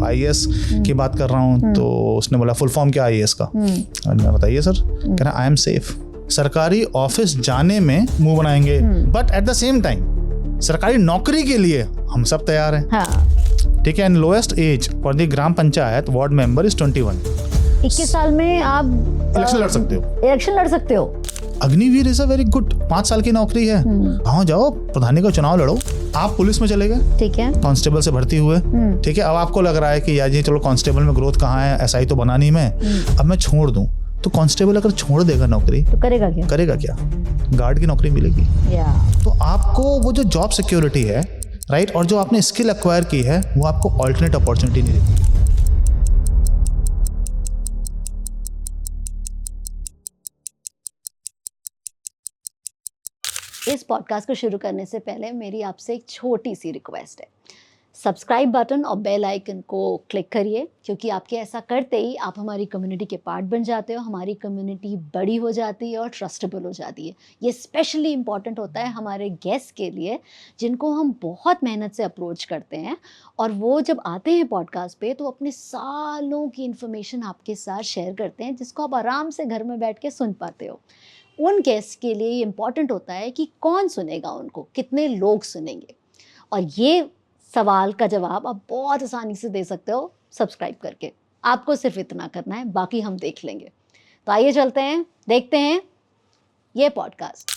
IAS की बात कर रहा हूँ। तो उसने बोला फुल फॉर्म क्या आईएएस का? मैंने बताइए सर। कह रहा आई एम सेफ। सरकारी ऑफिस जाने में मुंह बनाएंगे, but at the same time सरकारी नौकरी के लिए हम सब तैयार हैं। हाँ। ठीक है। And lowest age for the gram panchayat ward member is 21। 21 साल में आप इलेक्शन लड़ सकते हो। इलेक्शन लड़ सकते हो। Agniveer is a very good 5 साल की नौकरी है। गाँव जाओ, प्रधानी का चुनाव लड़ो। आप पुलिस में चले गए, ठीक है, कांस्टेबल से भर्ती हुए, ठीक है। अब आपको लग रहा है कि यार जी चलो कांस्टेबल में ग्रोथ कहाँ है, एसआई तो बना नहीं मैं, अब मैं छोड़ दूं। तो कांस्टेबल अगर छोड़ देगा नौकरी तो करेगा क्या? करेगा क्या? गार्ड की नौकरी मिलेगी। तो आपको वो जो जॉब सिक्योरिटी है, राइट, और जो आपने स्किल एक्वायर की है, वो आपको ऑल्टरनेट अपॉर्चुनिटी नहीं देती। इस पॉडकास्ट को शुरू करने से पहले मेरी आपसे एक छोटी सी रिक्वेस्ट है। सब्सक्राइब बटन और बेल आइकन को क्लिक करिए, क्योंकि आपके ऐसा करते ही आप हमारी कम्युनिटी के पार्ट बन जाते हो। हमारी कम्युनिटी बड़ी हो जाती है और ट्रस्टेबल हो जाती है। ये स्पेशली इम्पॉर्टेंट होता है हमारे गेस्ट के लिए, जिनको हम बहुत मेहनत से अप्रोच करते हैं, और वो जब आते हैं पॉडकास्ट पे तो अपने सालों की इन्फॉर्मेशन आपके साथ शेयर करते हैं, जिसको आप आराम से घर में बैठ के सुन पाते हो। उन गेस्ट के लिए ये इम्पॉर्टेंट होता है कि कौन सुनेगा उनको, कितने लोग सुनेंगे, और ये सवाल का जवाब आप बहुत आसानी से दे सकते हो सब्सक्राइब करके। आपको सिर्फ इतना करना है, बाकी हम देख लेंगे। तो आइए चलते हैं, देखते हैं ये पॉडकास्ट।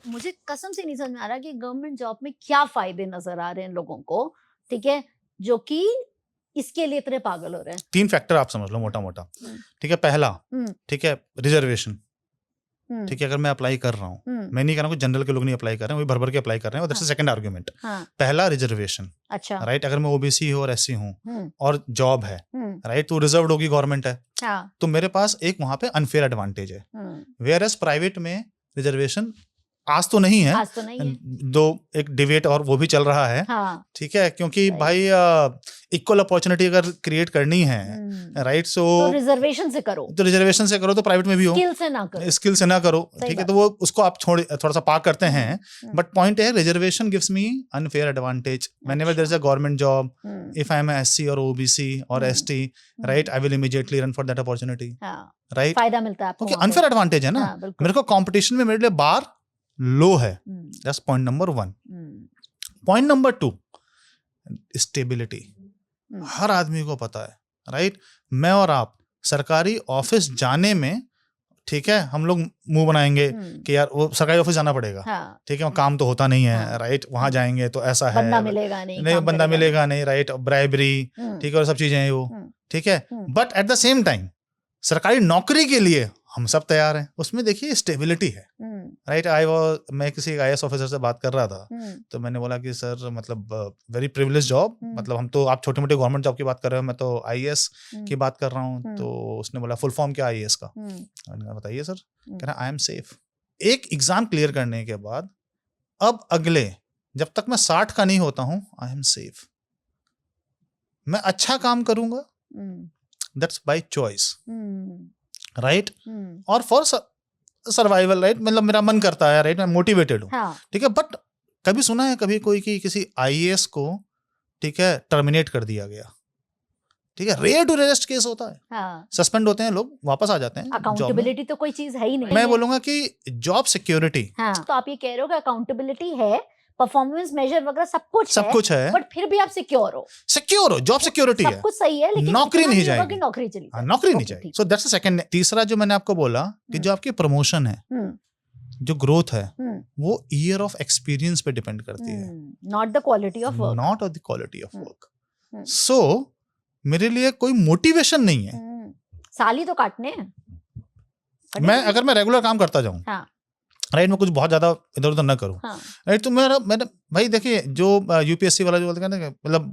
मुझे कसम से नहीं समझ में आ रहा कि गवर्नमेंट जॉब में क्या फायदे नजर आ रहे हैं लोगों को, ठीक है, जो कि इसके लिए इतने पागल हो रहे हैं। 3 फैक्टर आप समझ लो मोटा मोटा। ठीक है। पहला, ठीक है, रिजर्वेशन। ठीक है। अगर मैं अप्लाई कर रहा हूँ, मैं नहीं कह रहा हूँ जनरल के लोग नहीं अप्लाई कर रहे हैं, वही भर भर के अप्लाई कर रहे हैं, और दैट्स द सेकंड आर्गुमेंट। पहला रिजर्वेशन, अच्छा, राइट। अगर मैं ओबीसी हूँ और एससी हूँ और जॉब है, राइट, तो रिजर्व्ड होगी, गवर्नमेंट है, तो मेरे पास एक वहां पे अनफेयर एडवांटेज है। वेयर एज प्राइवेट में रिजर्वेशन आज तो नहीं है, दो एक डिबेट और वो भी चल रहा है। हाँ। ठीक है, क्योंकि भाई इक्वल अपॉर्चुनिटी अगर क्रिएट करनी है, राइट, सो रिजर्वेशन से करो, तो प्राइवेट में भी हो, स्किल से ना करो। ठीक है, तो वो उसको आप थोड़ा सा पार्क करते हैं, बट पॉइंट है reservation gives me unfair advantage whenever there is a government job. If I am SC और ओबीसी और ST, right, I will immediately run for that opportunity, right, फायदा मिलता है आपको। अनफेयर एडवांटेज है ना। मेरे को कॉम्पिटिशन में मेरे लिए बार लो है। That's point number 1। Point number 2, stability. हर आदमी को पता है, राइट, मैं और आप सरकारी ऑफिस जाने में, ठीक है, हम लोग मुंह बनाएंगे कि यार वो सरकारी ऑफिस जाना पड़ेगा। हाँ। ठीक है, काम तो होता नहीं है, राइट, वहां जाएंगे तो ऐसा है, बंदा मिलेगा नहीं, बंदा मिलेगा नहीं, राइट, ब्राइबरी, ठीक है, और सब चीजें हैं वो। ठीक है, but at the same time सरकारी नौकरी के लिए हम सब तैयार हैं। उसमें देखिए स्टेबिलिटी है, राइट। मैं किसी आईएएस ऑफिसर से बात कर रहा था, तो मैंने बोला कि सर मतलब वेरी प्रिविलेज जॉब, मतलब हम तो, आप छोटे मोटे गवर्नमेंट जॉब की बात कर रहे हो, मैं तो आईएएस की बात कर रहा हूँ। तो उसने बोला फुल फॉर्म क्या आईएएस का? मैंने कहा बताइए सर। कह रहा आई एम सेफ। एक एग्जाम क्लियर करने के बाद अब अगले, जब तक मैं 60 का नहीं होता हूँ, आई एम सेफ। मैं अच्छा काम करूंगा, दैट्स बाय चॉइस, राइट, और फॉर सर्वाइवल, राइट, मतलब मेरा मन करता है, राइट, मैं मोटिवेटेड हूँ। हाँ। ठीक है, बट कभी सुना है कभी कोई कि किसी आईएएस को, ठीक है, टर्मिनेट कर दिया गया? ठीक है, रेयर टू रेयरेस्ट केस होता है। हाँ। सस्पेंड होते हैं लोग, वापस आ जाते हैं। अकाउंटेबिलिटी तो कोई चीज है ही नहीं। मैं बोलूंगा कि जॉब सिक्योरिटी। हाँ। तो आप ये कह रहे हो कि अकाउंटेबिलिटी है, परफॉर्मेंस मेजर वगैरह सब कुछ है, बट फिर भी आप सिक्योर हो, जॉब सिक्योरिटी है, सब कुछ सही है, लेकिन नौकरी नहीं जाएगी, नौकरी चली जाएगी, नौकरी नहीं जाएगी। So that's the second. तीसरा जो मैंने आपको बोला कि जो आपकी प्रमोशन है, जो ग्रोथ है, वो ईयर ऑफ एक्सपीरियंस पे डिपेंड करती है, not the quality of work, not the quality of work. So मेरे लिए कोई मोटिवेशन नहीं है। साली तो काटने हैं। मैं अगर मैं रेगुलर काम करता जाऊं, राइट, मैं कुछ बहुत ज्यादा इधर उधर ना करूं, राइट, तो मैंने भाई देखिए, जो यूपीएससी वाला जो बोलते हैं ना, मतलब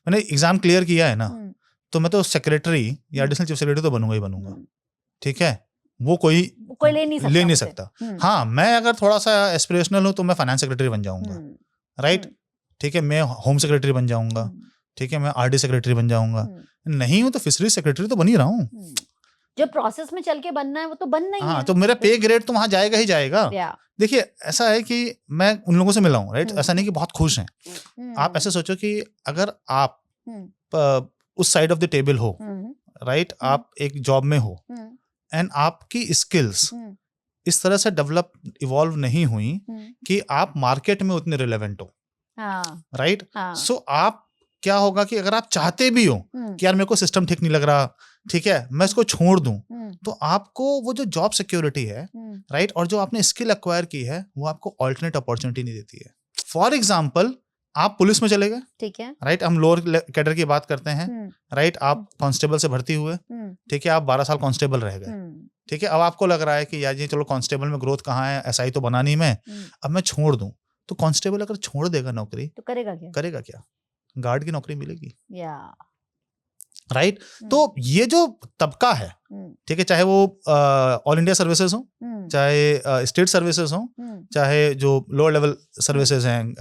मैंने एग्जाम क्लियर किया है ना, तो मैं तो सेक्रेटरी या एडिशनल चीफ सेक्रेटरी तो बनूंगा ही बनूंगा। ठीक है, वो कोई ले नहीं सकता। हाँ, मैं अगर थोड़ा सा एस्पिरेशनल हूं तो मैं फाइनेंस सेक्रेटरी बन जाऊंगा, राइट। ठीक है, मैं होम सेक्रेटरी बन जाऊंगा। ठीक है, मैं आरडी सेक्रेटरी बन जाऊंगा। नहीं हूं तो फिशरीज सेक्रेटरी तो बन ही रहा हूँ। जो प्रोसेस में चल के बनना है वो तो बनना ही हाँ, है। तो मेरा पे ग्रेड तो वहां जाएगा ही जाएगा। देखिए ऐसा है कि मैं उन लोगों से मिला हूँ, राइट, ऐसा नहीं कि बहुत खुश हैं। आप ऐसे सोचो कि अगर आप उस साइड ऑफ द टेबल हो, राइट, आप एक जॉब में हो एंड आपकी स्किल्स इस तरह से डेवलप इवॉल्व नहीं हुई कि आप मार्केट में उतने रिलेवेंट हो, राइट। सो आप क्या होगा कि अगर आप चाहते भी हो कि यार मेरे को सिस्टम ठीक नहीं लग रहा, ठीक है, मैं इसको छोड़ दूं, तो आपको वो जो जॉब सिक्योरिटी है, राइट, और जो आपने स्किल एक्वायर की है वो आपको ऑल्टरनेट अपॉर्चुनिटी नहीं देती है। फॉर एग्जाम्पल आप पुलिस में चले गए, ठीक है, राइट, हम लोअर कैडर की बात करते हैं, राइट, आप कांस्टेबल से भर्ती हुए, ठीक है, आप 12 साल कांस्टेबल रह गए, ठीक है, अब आपको लग रहा है कि यार जी चलो कांस्टेबल में ग्रोथ कहाँ है, एसआई तो बना नहीं मैं, अब मैं छोड़ दूं। तो कांस्टेबल अगर छोड़ देगा नौकरी तो करेगा क्या? गार्ड की नौकरी मिलेगी, राइट। तो ये जो तबका है, ठीक है, चाहे वो ऑल इंडिया सर्विसेज हो, चाहे स्टेट सर्विसेज हो, चाहे जो लोअर लेवल सर्विसेज हैं,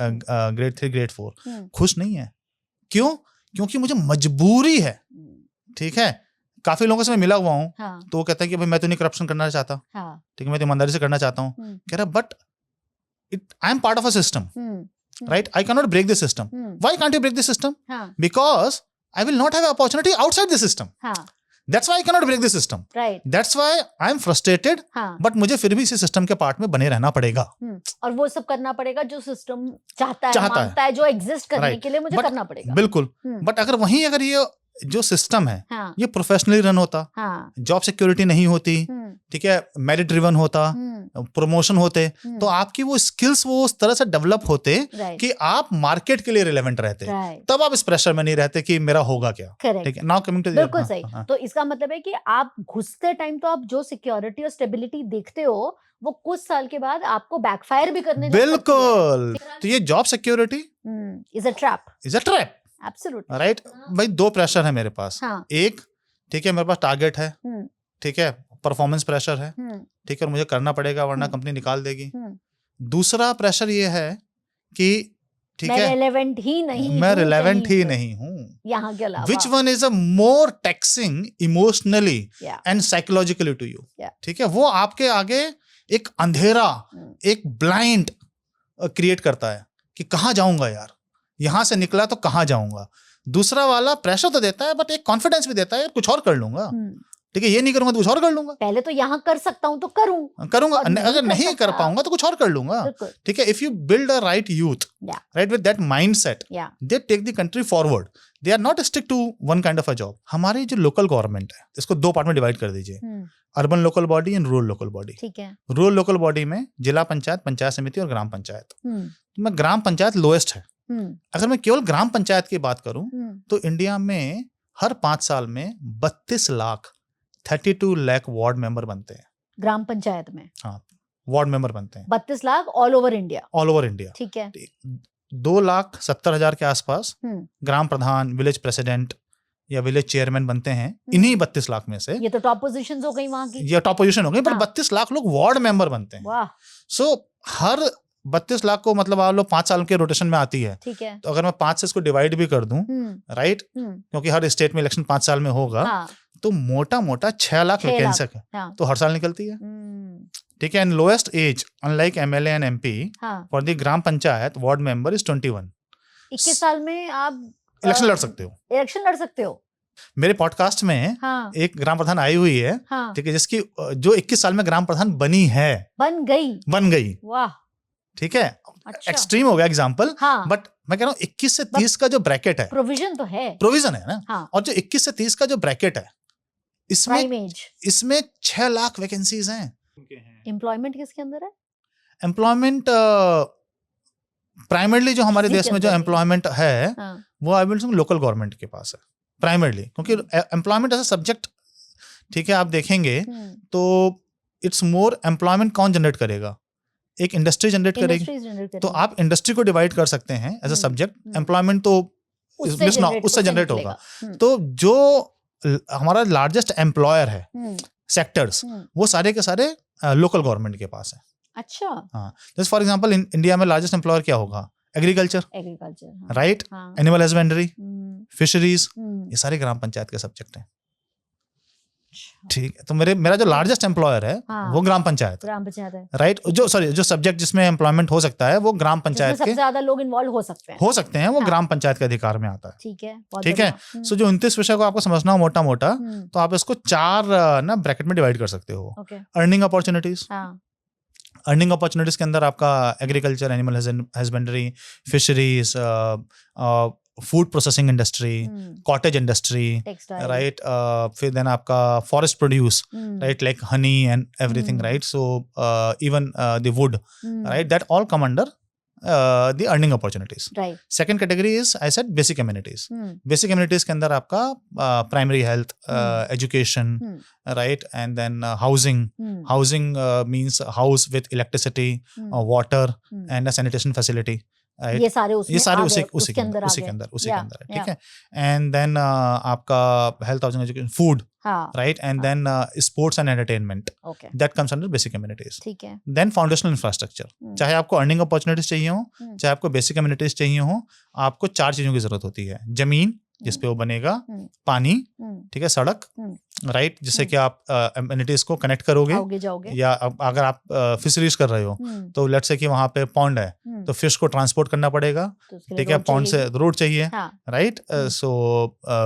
ग्रेड 3 ग्रेड 4, खुश नहीं है। क्यों? क्योंकि मुझे मजबूरी है, ठीक है। काफी लोगों से मैं मिला हुआ हूँ, तो वो कहता है कि भाई मैं तो नहीं करप्शन करना चाहता, ठीक है, मैं तो ईमानदारी से करना चाहता हूँ। कह रहा but I am part of a system, right, I cannot break the system. Why can't you break the system? Because I will not have an opportunity outside the system. That's why I cannot break the system. Right. That's why I am frustrated. But मुझे फिर भी इसी system के part में बने रहना पड़ेगा, और वो सब करना पड़ेगा जो सिस्टम चाहता है, जो एग्जिस्ट करने के लिए मुझे करना पड़ेगा। बिल्कुल। बट अगर ये जो सिस्टम है, ये प्रोफेशनली रन होता, जॉब सिक्योरिटी नहीं होती, ठीक है, मेरिट ड्रिवन होता, प्रमोशन होते, तो आपकी वो स्किल्स वो उस तरह से डेवलप होते कि आप मार्केट के लिए रिलेवेंट रहते, तब आप इस प्रेशर में नहीं रहते कि मेरा होगा क्या, ठीक है। नाउ कमिंग टू बिल्कुल सही। तो इसका मतलब है कि आप घुसते टाइम तो आप जो सिक्योरिटी और स्टेबिलिटी देखते हो वो कुछ साल के बाद आपको बैकफायर भी करने लग सकती है। बिल्कुल। तो ये job security is a trap. Absolutely, right. भाई दो प्रेशर है मेरे पास, एक, ठीक है, मेरे पास टारगेट है, ठीक है, परफॉर्मेंस प्रेशर है, ठीक है, और मुझे करना पड़ेगा वरना कंपनी निकाल देगी। दूसरा प्रेशर ये है कि ठीक है, मैं रिलेवेंट ही नहीं हूँ यहाँ के अलावा। Which one is a more taxing emotionally and psychologically to you, ठीक है, वो आपके आगे एक अंधेरा, एक ब्लाइंड क्रिएट करता है कि कहाँ जाऊंगा यार, यहां से निकला तो कहां जाऊंगा। दूसरा वाला प्रेशर तो देता है बट एक कॉन्फिडेंस भी देता है, कुछ और कर लूंगा, ठीक है, ये नहीं करूंगा तो कुछ और कर लूंगा, पहले तो यहाँ कर सकता हूँ तो करूंगा, अगर नहीं कर पाऊंगा तो कुछ और कर लूंगा, ठीक है। If you build a right youth, right, with that mindset, they take the country forward, they are not stick to one kind of a job. हमारी जो लोकल गवर्नमेंट है, इसको दो पार्ट में डिवाइड कर दीजिए, urban local body and rural local body, ठीक है। रूरल लोकल बॉडी में जिला पंचायत, पंचायत समिति और ग्राम पंचायत, में ग्राम पंचायत लोएस्ट है। अगर मैं केवल ग्राम पंचायत की बात करूं तो इंडिया में हर 5 साल में 32 लाख 32 लाख वार्ड मेंबर बनते हैं ग्राम पंचायत में। हाँ, वार्ड मेंबर बनते हैं 32 लाख ऑल ओवर इंडिया, ठीक है। 2,70,000 के आसपास ग्राम प्रधान, विलेज प्रेसिडेंट या विलेज चेयरमैन बनते हैं इन्हीं 32 लाख में से। ये तो टॉप पोजीशंस हो गई वहां की, ये टॉप पोजीशन हो गई, पर 32 लाख लोग वार्ड मेंबर बनते हैं। सो हर 32 लाख को मतलब आप लोग 5 साल के रोटेशन में आती है, ठीक है। तो अगर मैं 5 से इसको डिवाइड भी कर दूं, राइट, क्योंकि हर स्टेट में इलेक्शन 5 साल में होगा, तो मोटा मोटा 6 लाख वैकेंसी है, तो हर साल निकलती है, ठीक है। And lowest age unlike MLA and MP for the gram panchayat ward member is 21। 21 साल में आप इलेक्शन लड़ सकते हो। मेरे पॉडकास्ट में एक ग्राम प्रधान आई हुई है, ठीक है, जिसकी जो 21 साल में ग्राम प्रधान बन गई, वाह, ठीक है। अच्छा। एक्सट्रीम हो गया एग्जाम्पल, बट मैं कह रहा हूँ 21 से 30 का जो ब्रैकेट है, प्रोविजन तो है, प्रोविजन है ना, और जो 21 से 30 का जो ब्रैकेट है, इसमें 6 लाख वैकेंसीज हैं। एम्प्लॉयमेंट किसके अंदर है? एम्प्लॉयमेंट प्राइमरली जो हमारे देश में जो एम्प्लॉयमेंट है, वो I will say local government के पास है प्राइमरली, क्योंकि एम्प्लॉयमेंट एज अ सब्जेक्ट, ठीक है, आप देखेंगे तो इट्स मोर एम्प्लॉयमेंट कौन जनरेट करेगा, एक इंडस्ट्री जनरेट करेगी, तो आप इंडस्ट्री को डिवाइड कर सकते हैं एज अ सब्जेक्ट। एम्प्लॉयमेंट तो उससे जनरेट होगा। तो जो हमारा लार्जेस्ट एम्प्लॉयर है सेक्टर्स, वो सारे के सारे लोकल गवर्नमेंट के पास है। अच्छा, हाँ, जैसे फॉर एग्जांपल इंडिया में लार्जेस्ट एम्प्लॉयर क्या होगा? Agriculture, right, animal husbandry, fisheries, ये सारे ग्राम पंचायत के सब्जेक्ट हैं, ठीक है, तो मेरा जो लार्जेस्ट एम्प्लॉयर है वो ग्राम पंचायत है, राइट। जो सब्जेक्ट जिसमें एम्प्लॉयमेंट हो सकता है वो ग्राम पंचायत के सबसे ज्यादा लोग इन्वॉल्व हो सकते हैं वो ग्राम पंचायत के अधिकार में आता है। ठीक है। सो जो 29 विषय को आपको समझना हो मोटा मोटा, तो आप इसको 4 ना ब्रैकेट में डिवाइड कर सकते हो। अर्निंग अपॉर्चुनिटीज, अर्निंग अपॉर्चुनिटीज के अंदर आपका agriculture, animal husbandry, fisheries, food processing industry, cottage industry, right. फिर देन आपका forest produce, right, like honey and everything, right. So even the wood, right, that all come under the earning opportunities. Right. Second category is, I said, basic amenities. Basic amenities के अंदर आपका primary health, education, right, and then housing. Housing means house with electricity, water, and a sanitation facility. Right? ये सारे उसी के अंदर है, ठीक है। एंड देन आपका health, housing, education, food, right, and then sports and entertainment, that comes under basic amenities. ठीक है। देन फाउंडेशनल इंफ्रास्ट्रक्चर, चाहे आपको अर्निंग अपॉर्चुनिटीज चाहिए हो, चाहे आपको बेसिक एमिनिटीज चाहिए हो, आपको 4 चीजों की जरूरत होती है। जमीन जिसपे वो बनेगा, पानी, ठीक है, सड़क, राइट, जिससे कि आप एमिनिटीज को कनेक्ट करोगे, या अगर आप फिशरीज कर रहे हो तो लेट्स से कि वहां पे पॉन्ड है तो फिश को ट्रांसपोर्ट करना पड़ेगा, ठीक है, पॉन्ड से रोड चाहिए, right. So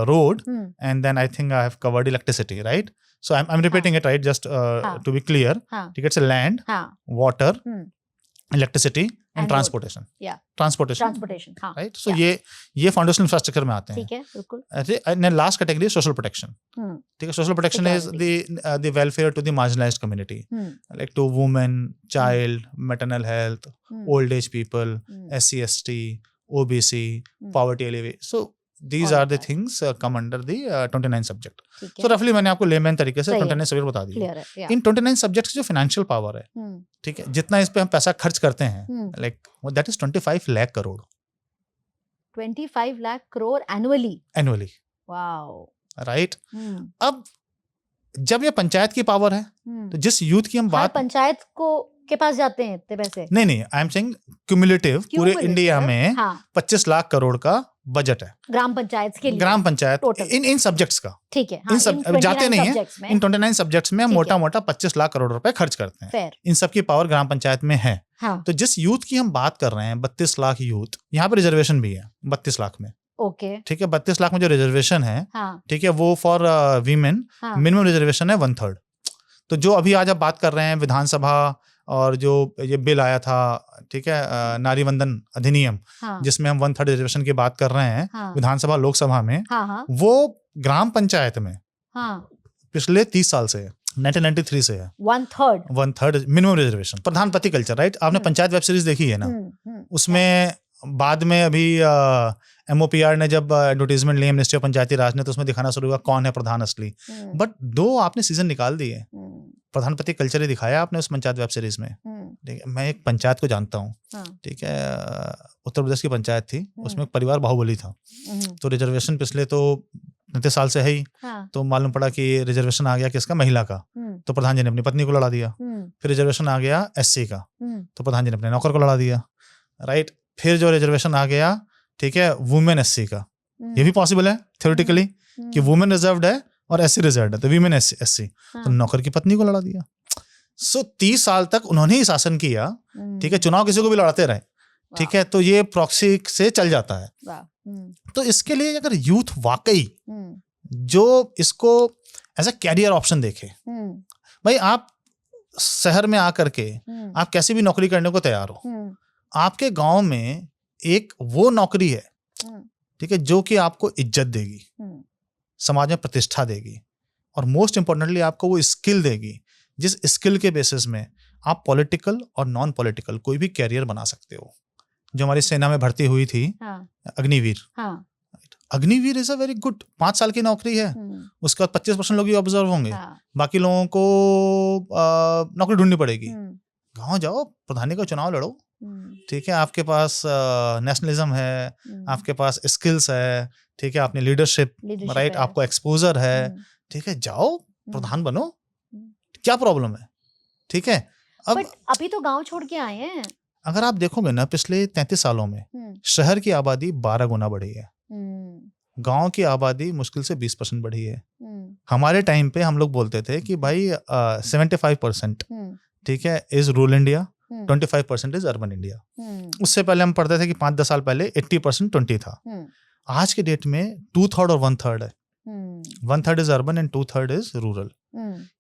road, and then I think I have covered electricity, right. So I am repeating it, right, just to be clear, ठीक है। It's land, water, electricity and transportation, right. So ये foundational infrastructure में आते हैं, ठीक है, बिल्कुल। And last category social protection, ठीक है। Social protection is the welfare to the marginalized community, like to women, child, maternal health, old age people, SC ST, OBC, poverty alleviation. So these are the things come under the 29 subject. So roughly मैंने आपको layman तरीके से 29 subject बता दिए। इन 29 subjects जो financial power है, ठीक है, जितना इस पे हम पैसा खर्च करते हैं, like that is 25 lakh crore. 25 lakh crore annually. Wow, right. अब जब ये पंचायत की पावर है, तो जिस यूथ की हम बात, पंचायत को के पास जाते हैं इतने पैसे? नहीं, आई एम सेइंग क्यूमुलेटिव पूरे इंडिया में 25 लाख करोड़ का बजट है ग्राम पंचायत के लिए, ग्राम पंचायत इन सब्जेक्ट्स का, ठीक है। इन सब जाते नहीं है, इन 29 सब्जेक्ट्स में मोटा 25 लाख करोड़ रुपए खर्च करते हैं। इन सब की पावर ग्राम पंचायत में है। तो जिस यूथ की हम बात कर रहे हैं, 32 लाख यूथ, यहाँ पे रिजर्वेशन भी है 32 लाख में, ओके, ठीक है। 32 लाख में जो रिजर्वेशन है, ठीक है, वो फॉर वीमेन मिनिमम रिजर्वेशन है 1/3। तो जो अभी आज आप बात कर रहे हैं विधानसभा और जो ये बिल आया था, ठीक है, नारी वंदन अधिनियम, जिसमें हम 1/3 रिजर्वेशन की बात कर रहे हैं, विधानसभा लोकसभा में, वो ग्राम पंचायत में पिछले 30 साल से है, 1993 से है 1/3 मिनिमम रिजर्वेशन। प्रधानपति कल्चर, राइट। आपने पंचायत वेब सीरीज देखी है ना, उसमें बाद में अभी MOPR ने जब एडवर्टीजमेंट लिया, मिनिस्ट्री ऑफ पंचायती राज ने, तो उसमें दिखाना शुरू हुआ कौन है प्रधान असली। बट 2 आपने सीजन निकाल दिए, प्रधानपति कल्चर ही दिखाया आपने उस पंचायत वेब सीरीज में, ठीक है। मैं एक पंचायत को जानता हूँ, ठीक है, उत्तर प्रदेश की पंचायत थी, उसमें एक परिवार बाहुबली था। तो रिजर्वेशन पिछले तो 29 साल से है ही, तो मालूम पड़ा कि रिजर्वेशन आ गया किसका, महिला का, तो प्रधान जी ने अपनी पत्नी को लड़ा दिया। फिर रिजर्वेशन आ गया SC का, तो प्रधान जी ने अपने नौकर को लड़ा दिया, राइट। फिर जो रिजर्वेशन आ गया, ठीक है, वुमेन SC का, ये भी पॉसिबल है थ्योरेटिकली कि वुमेन रिजर्व्ड है और SC रिजर्व्ड है, तो वुमेन SC, तो नौकर की पत्नी को लड़ा दिया। सो 30 साल तक उन्होंने ही शासन किया, ठीक है, चुनाव किसी को भी लड़ाते रहे, ठीक है। तो ये प्रॉक्सी से चल जाता है। तो इसके लिए अगर यूथ वाकई जो इसको एज अ कैरियर ऑप्शन देखे, भाई आप शहर में आकर के आप कैसी भी नौकरी करने को तैयार हो, आपके गांव में एक वो नौकरी है, ठीक है, जो कि आपको इज्जत देगी, समाज में प्रतिष्ठा देगी, और मोस्ट इंपॉर्टेंटली आपको वो स्किल देगी जिस स्किल के बेसिस में आप पॉलिटिकल और नॉन पॉलिटिकल कोई भी कैरियर बना सकते हो। जो हमारी सेना में भर्ती हुई थी, Agniveer, Agniveer is a very good 5 साल की नौकरी है। उसके बाद 25% लोग ही ऑब्जर्व होंगे, बाकी लोगों को नौकरी ढूंढनी पड़ेगी। गाँव जाओ, प्रधानी का चुनाव लड़ो, ठीक है, आपके पास नेशनलिज्म है, आपके पास स्किल्स है, ठीक है, आपने लीडरशिप, राइट, आपको एक्सपोजर है, ठीक है, जाओ प्रधान बनो, क्या प्रॉब्लम है, ठीक है। अब अभी तो गांव छोड़ के आए हैं। अगर आप देखोगे ना, पिछले 33 सालों में शहर की आबादी 12 गुना बढ़ी है, गांव की आबादी मुश्किल से 20% बढ़ी है। हमारे टाइम पे हम लोग बोलते थे कि भाई 75% ठीक है is rural India, 25% is urban India. उससे पहले हम पढ़ते थे कि 5-10 साल पहले 80% 20 था। आज के डेट में 2/3 और 1/3 है। 1/3 is urban and 2/3 is rural.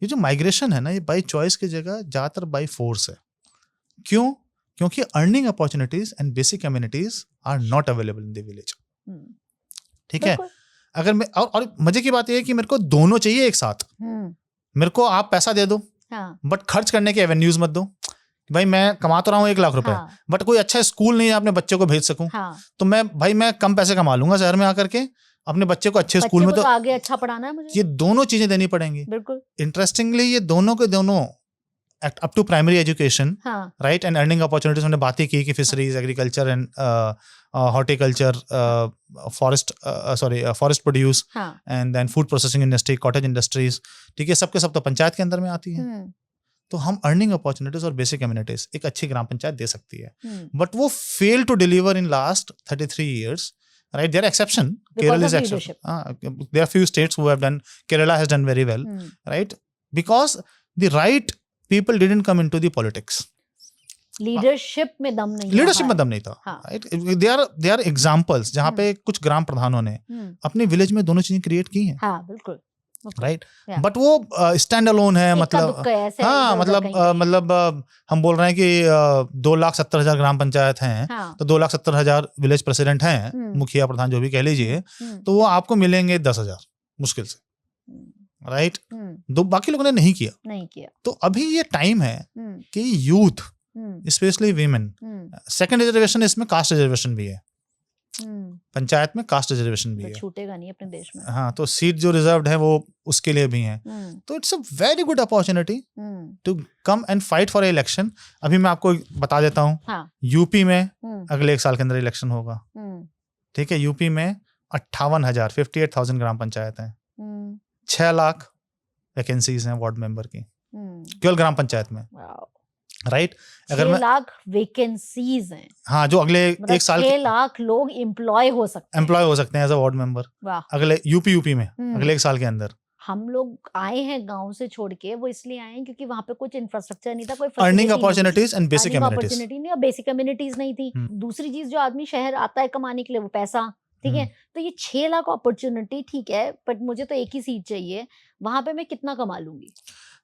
ये जो माइग्रेशन है ना, ये बाई चॉइस की जगह ज्यादातर बाई फोर्स है। क्यों? क्योंकि earning opportunities and basic communities are not available in the village. ठीक है, अगर मैं और मजे की बात यह है कि मेरे को दोनों चाहिए एक साथ। मेरे को आप पैसा दे दो, बट खर्च करने के एवेन्यूज मत दो। भाई मैं कमा तो रहा हूँ 1 लाख रुपए, बट कोई अच्छा स्कूल नहीं है अपने बच्चे को भेज सकूं, तो मैं कम पैसे कमा लूंगा शहर में आकर के, अपने बच्चे को अच्छे स्कूल में तो आगे अच्छा पढ़ाना है मुझे। ये दोनों चीजें देनी पड़ेंगी। बिल्कुल। इंटरेस्टिंगली ये दोनों के दोनों up to primary education, right, and earning opportunities हमने बातें की कि fisheries, agriculture and horticulture, forest produce and then food processing industry, cottage industries, ठीक है, सबके सब तो पंचायत के अंदर में आती है। तो हम अर्निंग अपॉर्चुनिटीज और बेसिक कम्युनिटीज एक अच्छी ग्राम पंचायत दे सकती है, बट वो fail to deliver in last 33 years. Right, there are exception. Kerala is exception. There are few states who have done. Kerala has done very well, right? Because the right people didn't come into the politics. Leadership में दम नहीं, leadership में दम नहीं था। Right? There are examples जहाँ पे कुछ ग्राम प्रधानों ने अपने विलेज में दोनों चीजें क्रिएट की हैं। हाँ, बिल्कुल। राइट, बट वो स्टैंड अलोन है, मतलब हाँ, मतलब हम बोल रहे हैं कि 2,70,000 ग्राम पंचायत हैं, तो 2,70,000 विलेज प्रेसिडेंट हैं, मुखिया प्रधान जो भी कह लीजिए, तो वो आपको मिलेंगे 10,000 मुश्किल से, राइट। बाकी लोगों ने नहीं किया। तो अभी ये टाइम है कि youth, specially women, second reservation, इसमें कास्ट रिजर्वेशन भी है, पंचायत में कास्ट रिजर्वेशन भी है, छूटेगा नहीं अपने देश में। हाँ, तो सीट जो रिजर्व्ड है वो उसके लिए भी है। तो it's a very good opportunity to come and fight for election. अभी मैं आपको बता देता हूँ, यूपी में अगले 1 साल के अंदर इलेक्शन होगा, ठीक है। यूपी में 58,000 ग्राम पंचायत हैं, 6 लाख वैकेंसीज हैं वार्ड मेंबर की, केवल ग्राम पंचायत में, राइट। अगर 6 लाख वैकेंसीज हैं, हाँ, जो अगले 1 साल 6 लाख लोग एम्प्लॉय हो सकते हैं एज अ वार्ड मेंबर अगले यूपी में अगले 1 साल के अंदर। हम लोग आए हैं गांव से छोड़ के, वो इसलिए आए हैं क्योंकि वहां पे कुछ इंफ्रास्ट्रक्चर नहीं था, कोई earning opportunities and basic communities नहीं, और बेसिक कम्युनिटीज नहीं थी। दूसरी चीज, जो आदमी शहर आता है कमाने के लिए, वो पैसा, ठीक है। तो ये 6 लाख अपॉर्चुनिटी ठीक है, बट मुझे तो एक ही सीट चाहिए, वहां पे मैं कितना कमा लूंगी?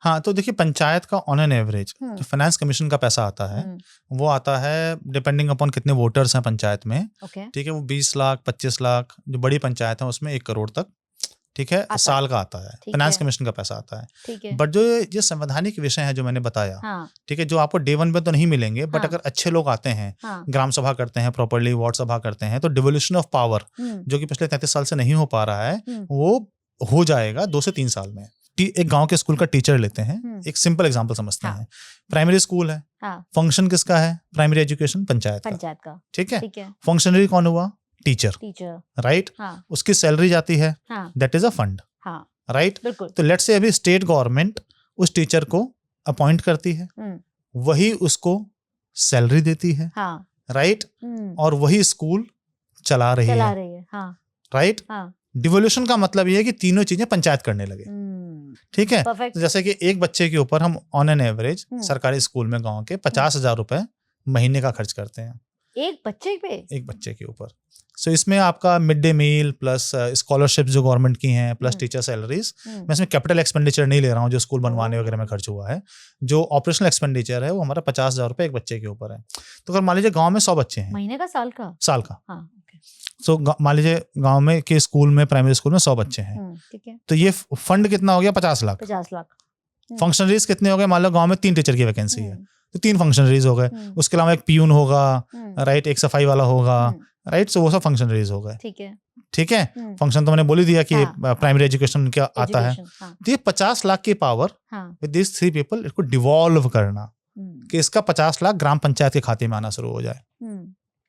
हाँ, तो देखिए, पंचायत का ऑन एन एवरेज जो फाइनेंस कमीशन का पैसा आता है, वो आता है डिपेंडिंग अपॉन कितने वोटर्स हैं पंचायत में, ठीक है। वो 20 लाख 25 लाख, जो बड़ी पंचायत है उसमें 1 करोड़ तक, ठीक है, साल का आता है, फाइनेंस कमीशन का पैसा आता है। बट जो ये संवैधानिक विषय है जो मैंने बताया, ठीक है, जो आपको डे 1 पे तो नहीं मिलेंगे, बट अगर अच्छे लोग आते हैं, ग्राम सभा करते हैं प्रॉपर्ली, वार्ड सभा करते हैं, तो डिवोल्यूशन ऑफ पावर जो कि पिछले 33 साल से नहीं हो पा रहा है, वो हो जाएगा 2 से 3 साल में। एक गांव के स्कूल का टीचर लेते हैं, एक सिंपल एग्जांपल समझते हैं। प्राइमरी स्कूल है, फंक्शन किसका है? प्राइमरी एजुकेशन पंचायत का, ठीक है। फंक्शनरी कौन हुआ? Teacher, right. उसकी सैलरी जाती है, that is a fund, right. तो लेट्स से अभी स्टेट गवर्नमेंट उस टीचर को अपॉइंट करती है, वही उसको सैलरी देती है, राइट, और वही स्कूल चला रही है, राइट। डिवोल्यूशन का मतलब ये है कि तीनों चीजें पंचायत करने लगे, ठीक है। तो जैसे कि एक बच्चे के ऊपर हम ऑन एन एवरेज सरकारी स्कूल में गांव के 50,000 रुपए महीने का खर्च करते हैं, एक बच्चे के ऊपर। सो इसमें आपका mid day meal plus scholarship जो गवर्नमेंट की हैं, प्लस टीचर सैलरीज, मैं इसमें कैपिटल एक्सपेंडिचर नहीं ले रहा हूँ जो स्कूल बनवाने वगैरह में खर्च हुआ है। जो ऑपरेशनल एक्सपेंडिचर है वो हमारा 50,000 रुपए एक बच्चे के ऊपर है। तो अगर मान लीजिए गाँव में 100 बच्चे हैं, महीने का, साल का, सो मान लीजिए गांव में के स्कूल में, प्राइमरी स्कूल में 100 बच्चे हैं, ठीक है। तो ये फंड कितना हो गया? 50 लाख। फंक्शनरीज कितने हो गए? मान लो गांव में 3 टीचर की वैकेंसी है, तो 3 फंक्शनरीज हो गए। उसके अलावा एक पियून होगा, राइट, एक सफाई वाला होगा, राइट। सो वो सब फंक्शनरीज हो गए, ठीक है। फंक्शन तो मैंने बोल ही दिया कि प्राइमरी एजुकेशन क्या आता है। तो ये 50 लाख की पावर विद दिस 3 पीपल, इसको डिवॉल्व करना कि इसका 50 लाख ग्राम पंचायत के खाते में आना शुरू हो जाए।